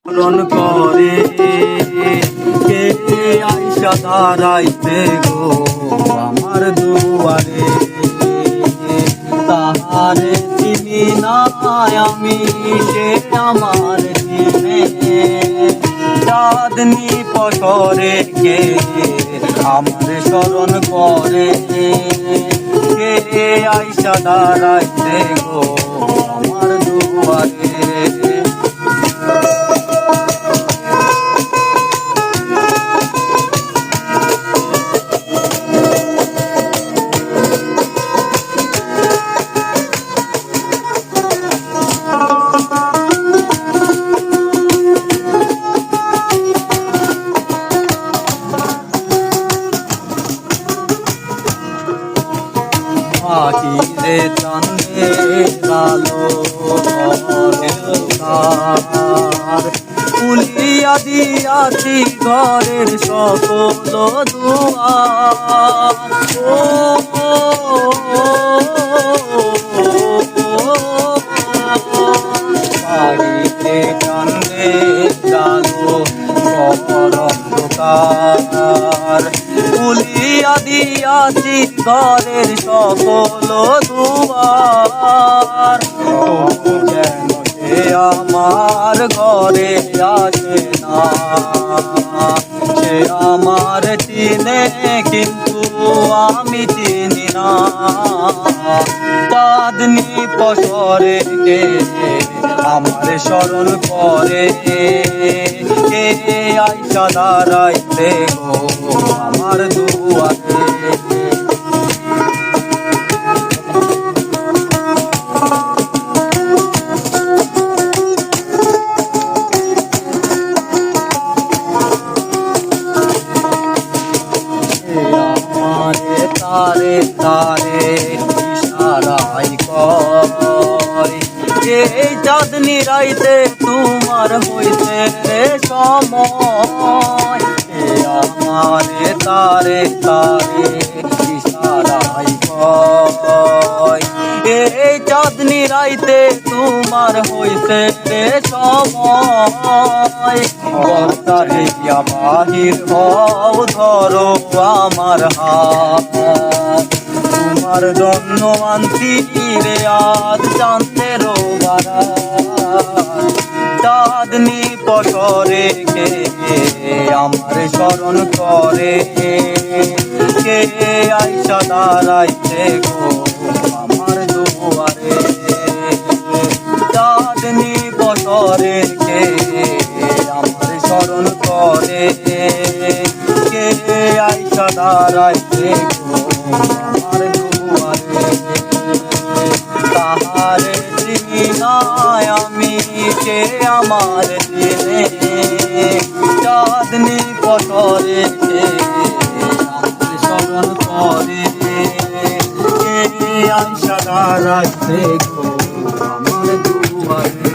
স্মরণ করে কে আইসা দাঁড়াইতে গো আমার দুয়ারে, তাহারে চিনি না আমি সে আমার চিনে, চাঁদনি পশরে কে আমার স্মরণ করে কে আইসা দাঁড়াইতে গো আমার দুয়ারে। মাটিরে চাঁদে আলো ফুলিয়া দিয়াছি ঘরের সকল দুয়ার, মাটিরে চাঁদে আলো অন্ধকার ফুলিয়া দিয়াছি ঘরের সকল দুয়ার, কেন সে আমার ঘরে আসে না, সে আমার চিনে কিন্তু আমি চিনি না, চাঁদনি পশরে কে আমার স্মরণ করে কে আইসা দাঁড়াইতে গো আমার দুয়ারে। আমারে তারে তারে ইশারাই কয় এই চাঁদনি রাইতে তোমার হইতে রে সময়, আমারে তারে তারে ইশারাই কয় এই চাঁদনি রাইতে তোমার হইতে রে সময়, বর্তারে বাহির হও ধরো আমার হাত, তোমার জন্য আনছি রে আজ চাঁদের বারাত, চাঁদনি পশরে কে আমার স্মরণ করে কে আইসা দাঁড়াইতে গো আমার দুয়ারে, চাঁদনি পশরে কে আমার স্মরণ করে কে আইসা দাঁড়াইতে গো আমার দুয়ারে, তাহারে চিনি না আমি সে আমার চিনে, চাঁদনি পশরে কে আমার স্মরণ করে কে আইসা দাঁড়াইতে গো আমার দুয়ারে।